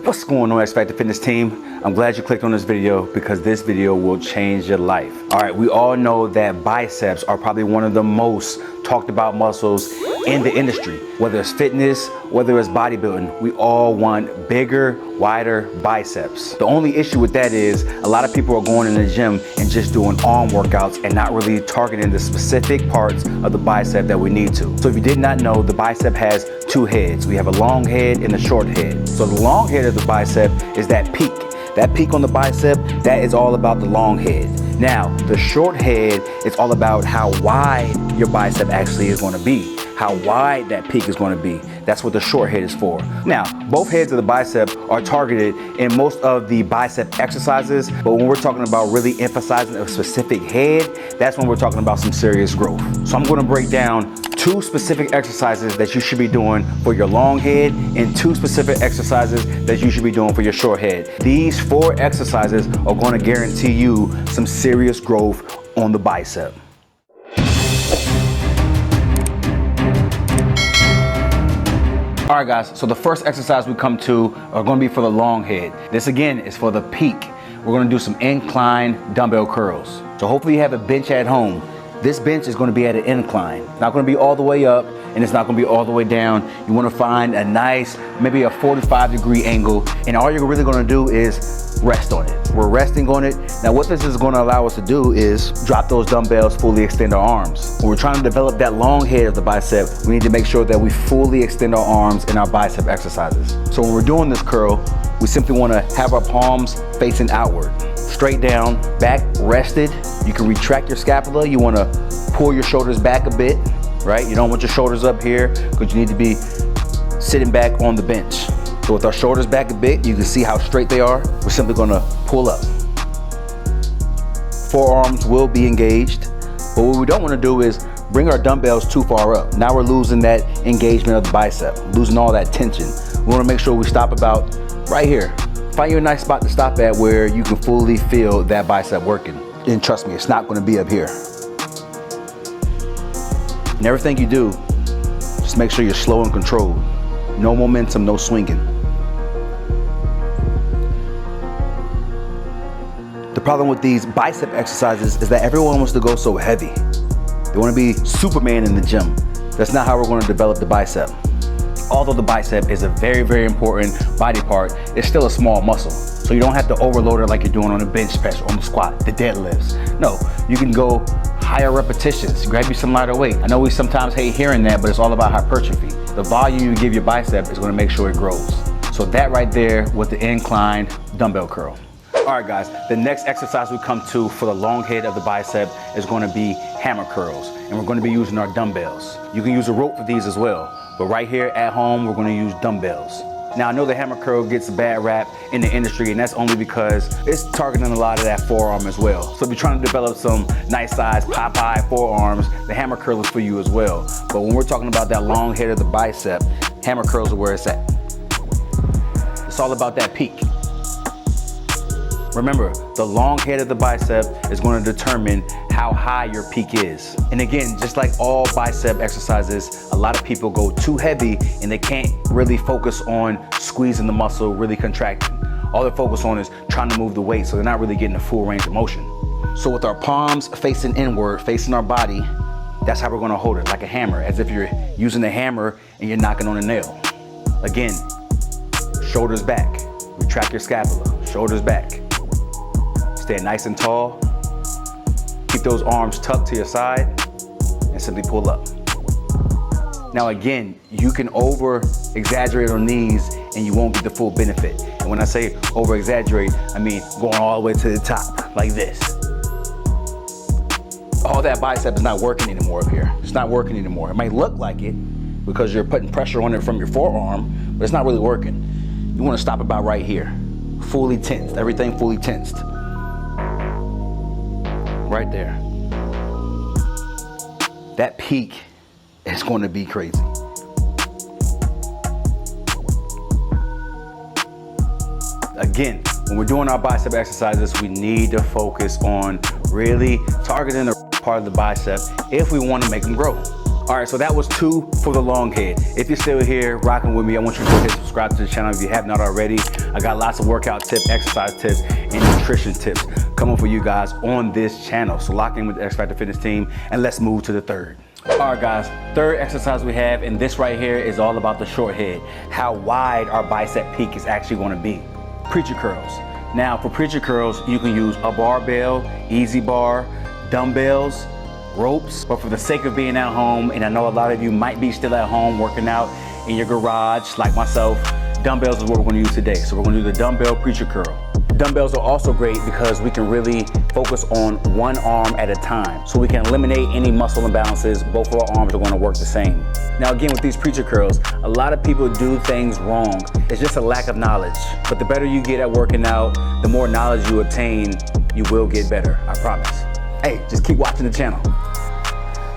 What's going on, X Factor Fitness team? I'm glad you clicked on this video because this video will change your life. All right, we all know that biceps are probably one of the most talked about muscles in the industry. Whether it's fitness, whether it's bodybuilding, we all want bigger, wider biceps. The only issue with that is a lot of people are going in the gym and just doing arm workouts and not really targeting the specific parts of the bicep that we need to. So if you did not know, the bicep has two heads. We have a long head and a short head. So the long head of the bicep is that peak. That peak on the bicep, that is all about the long head. Now, the short head is all about how wide your bicep actually is going to be, how wide that peak is going to be. That's what the short head is for. Now, both heads of the bicep are targeted in most of the bicep exercises, but when we're talking about really emphasizing a specific head, that's when we're talking about some serious growth. So I'm going to break down two specific exercises that you should be doing for your long head and two specific exercises that you should be doing for your short head. These 4 exercises are going to guarantee you some serious growth on the bicep. All right guys, so the first exercise we come to are going to be for the long head. This again is for the peak. We're going to do some incline dumbbell curls. So hopefully you have a bench at home. This bench is going to be at an incline. It's not going to be all the way up and it's not going to be all the way down. You want to find a nice, maybe a 45-degree angle, and all you're really going to do is rest on it. We're resting on it. Now what this is going to allow us to do is drop those dumbbells, fully extend our arms. When we're trying to develop that long head of the bicep, we need to make sure that we fully extend our arms in our bicep exercises. So when we're doing this curl, we simply want to have our palms facing outward, straight down, back rested. You can retract your scapula. You want to pull your shoulders back a bit, right? You don't want your shoulders up here because you need to be sitting back on the bench. So with our shoulders back a bit, you can see how straight they are. We're simply going to pull up. Forearms will be engaged, but what we don't want to do is bring our dumbbells too far up. Now we're losing that engagement of the bicep, losing all that tension. We want to make sure we stop about right here. Find you a nice spot to stop at where you can fully feel that bicep working. And trust me, it's not going to be up here. And everything you do, just make sure you're slow and controlled. No momentum, no swinging. The problem with these bicep exercises is that everyone wants to go so heavy. They want to be Superman in the gym. That's not how we're going to develop the bicep. Although the bicep is a very, very important body part, it's still a small muscle. So you don't have to overload it like you're doing on a bench press, on the squat, the deadlifts. No, you can go higher repetitions, grab you some lighter weight. I know we sometimes hate hearing that, but it's all about hypertrophy. The volume you give your bicep is going to make sure it grows. So that right there with the incline dumbbell curl. All right guys, the next exercise we come to for the long head of the bicep is going to be hammer curls, and we're going to be using our dumbbells. You can use a rope for these as well, but right here at home we're going to use dumbbells. Now I know the hammer curl gets a bad rap in the industry, and that's only because it's targeting a lot of that forearm as well. So if you're trying to develop some nice size Popeye forearms, the hammer curl is for you as well. But when we're talking about that long head of the bicep, hammer curls are where it's at. It's all about that peak. Remember, the long head of the bicep is going to determine how high your peak is. And again, just like all bicep exercises, a lot of people go too heavy and they can't really focus on squeezing the muscle, really contracting. All they're focused on is trying to move the weight, so they're not really getting a full range of motion. So with our palms facing inward, facing our body, that's how we're going to hold it, like a hammer, as if you're using a hammer and you're knocking on a nail. Again, shoulders back, retract your scapula, shoulders back. Stay nice and tall. Keep those arms tucked to your side and simply pull up. Now again, you can over exaggerate on these and you won't get the full benefit. And when I say over exaggerate, I mean going all the way to the top like this. All that bicep is not working anymore up here. It's not working anymore. It might look like it because you're putting pressure on it from your forearm, but it's not really working. You want to stop about right here. Fully tensed, everything fully tensed. Right there. That peak is going to be crazy. Again, when we're doing our bicep exercises, we need to focus on really targeting the part of the bicep if we want to make them grow. All right, so that was 2 for the long head. If you're still here rocking with me, I want you to go ahead and subscribe to the channel if you have not already. I got lots of workout tips, exercise tips, and nutrition tips coming for you guys on this channel. So lock in with the X Factor Fitness team and let's move to the third. All right guys, third exercise we have, and this right here is all about the short head, how wide our bicep peak is actually going to be. Preacher curls. Now for preacher curls, you can use a barbell, easy bar, dumbbells, ropes, but for the sake of being at home, and I know a lot of you might be still at home working out in your garage like myself, dumbbells is what we're going to use today. So we're going to do the dumbbell preacher curl. Dumbbells are also great because we can really focus on one arm at a time. So we can eliminate any muscle imbalances. Both of our arms are going to work the same. Now again, with these preacher curls, a lot of people do things wrong. It's just a lack of knowledge. But the better you get at working out, the more knowledge you obtain, you will get better, I promise. Hey, just keep watching the channel.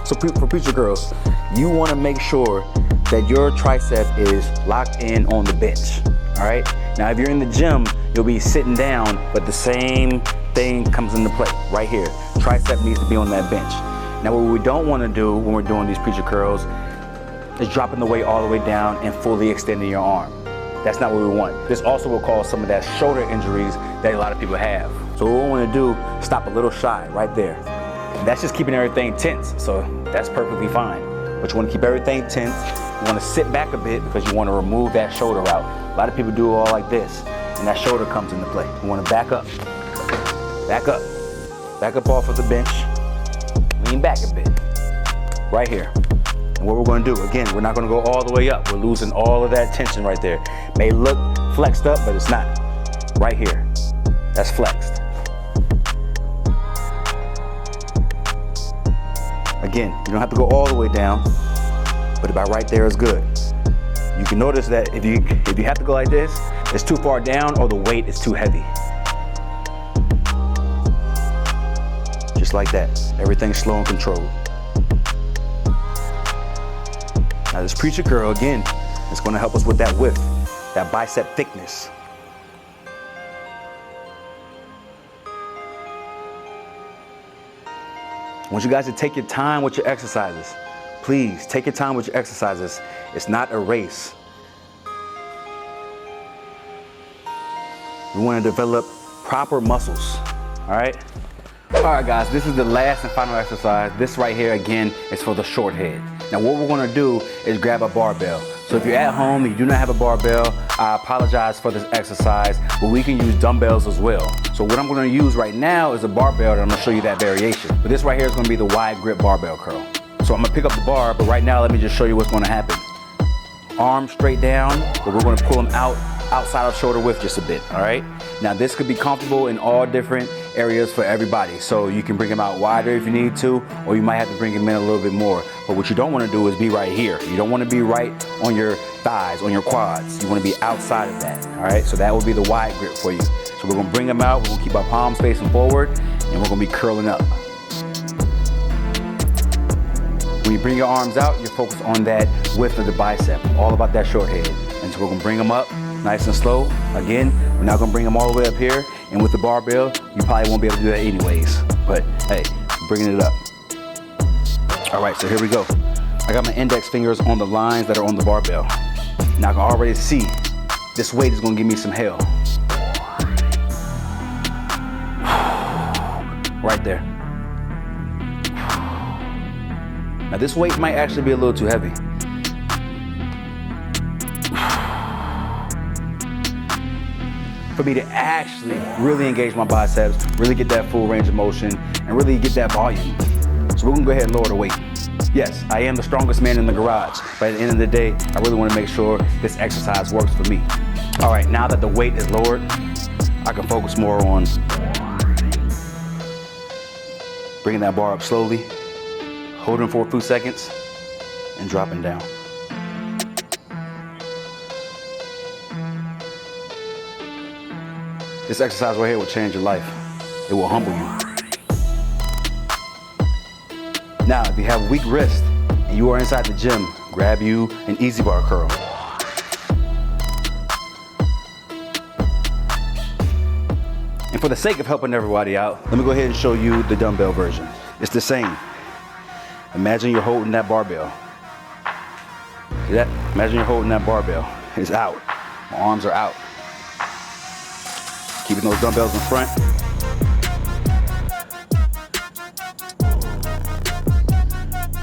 So for preacher curls, you want to make sure that your tricep is locked in on the bench, all right? Now, if you're in the gym, you'll be sitting down, but the same thing comes into play right here. Tricep needs to be on that bench. Now, what we don't want to do when we're doing these preacher curls is dropping the weight all the way down and fully extending your arm. That's not what we want. This also will cause some of that shoulder injuries that a lot of people have. So what we want to do, stop a little shy right there. And that's just keeping everything tense, so that's perfectly fine. But you want to keep everything tense. You want to sit back a bit because you want to remove that shoulder out. A lot of people do it all like this, and that shoulder comes into play. You want to back up off of the bench, lean back a bit, right here. And what we're going to do, again, we're not going to go all the way up. We're losing all of that tension right there. May look flexed up, but it's not. Right here, that's flexed. Again, you don't have to go all the way down, but about right there is good. You can notice that if you have to go like this, it's too far down or the weight is too heavy. Just like that. Everything's slow and controlled. Now this preacher curl, again, is going to help us with that width, that bicep thickness. I want you guys to take your time with your exercises. Please, take your time with your exercises. It's not a race. We want to develop proper muscles, all right? All right, guys, this is the last and final exercise. This right here, again, is for the short head. Now, what we're going to do is grab a barbell. So if you're at home and you do not have a barbell, I apologize for this exercise, but we can use dumbbells as well. So what I'm going to use right now is a barbell, and I'm going to show you that variation. But this right here is going to be the wide grip barbell curl. So I'm going to pick up the bar, but right now let me just show you what's going to happen. Arms straight down, but we're going to pull them out outside of shoulder width just a bit, all right? Now this could be comfortable in all different areas for everybody. So you can bring them out wider if you need to, or you might have to bring them in a little bit more. But what you don't want to do is be right here. You don't want to be right on your thighs, on your quads. You want to be outside of that, all right? So that will be the wide grip for you. So we're going to bring them out, we're going to keep our palms facing forward, and we're going to be curling up. When you bring your arms out, you're focused on that width of the bicep, all about that short head. And so we're gonna bring them up nice and slow. Again, we're not gonna bring them all the way up here. And with the barbell, you probably won't be able to do that anyways. But hey, bringing it up. All right, so here we go. I got my index fingers on the lines that are on the barbell. Now I can already see this weight is gonna give me some hell. Right there. Now this weight might actually be a little too heavy. For me to actually really engage my biceps, really get that full range of motion, and really get that volume. So we're gonna go ahead and lower the weight. Yes, I am the strongest man in the garage, but at the end of the day, I really wanna make sure this exercise works for me. All right, now that the weight is lowered, I can focus more on bringing that bar up slowly, holding for a few seconds, and dropping down. This exercise right here will change your life. It will humble you. Now, if you have weak wrists and you are inside the gym, grab you an easy bar curl. And for the sake of helping everybody out, let me go ahead and show you the dumbbell version. It's the same. Imagine you're holding that barbell. See that? Imagine you're holding that barbell. It's out. My arms are out. Keeping those dumbbells in front.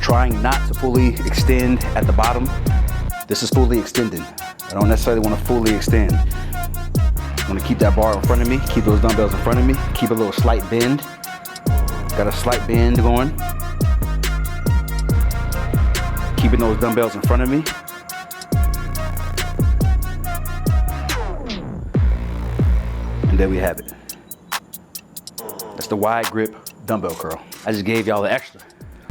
Trying not to fully extend at the bottom. This is fully extending. I don't necessarily want to fully extend. I want to keep that bar in front of me, keep those dumbbells in front of me, keep a little slight bend. Got a slight bend going. Keeping those dumbbells in front of me. And there we have it. That's the wide grip dumbbell curl. I just gave y'all the extra.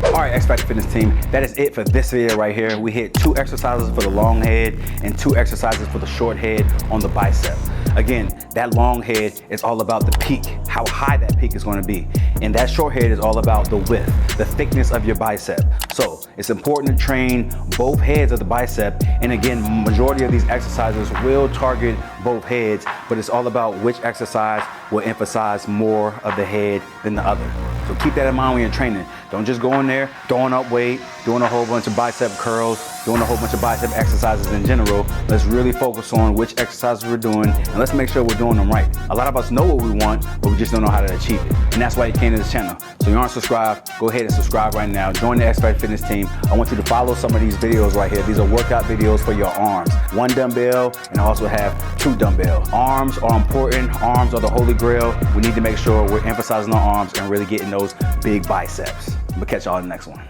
All right, X Factor Fitness team, that is it for this video right here. We hit 2 exercises for the long head and 2 exercises for the short head on the bicep. Again, that long head is all about the peak, how high that peak is going to be. And that short head is all about the width, the thickness of your bicep. So it's important to train both heads of the bicep. And again, majority of these exercises will target both heads, but it's all about which exercise will emphasize more of the head than the other. So keep that in mind when you're training. Don't just go in there throwing up weight, doing a whole bunch of bicep curls, doing a whole bunch of bicep exercises in general. Let's really focus on which exercises we're doing, and let's make sure we're doing them right. A lot of us know what we want, but we just don't know how to achieve it. And that's why you came to this channel. So if you aren't subscribed, go ahead and subscribe right now. Join the X Factor Fitness team. I want you to follow some of these videos right here. These are workout videos for your arms. 1 dumbbell, and I also have 2 dumbbells. Arms are important. Arms are the holy grail. We need to make sure we're emphasizing our arms and really getting those big biceps. We'll catch y'all in the next one.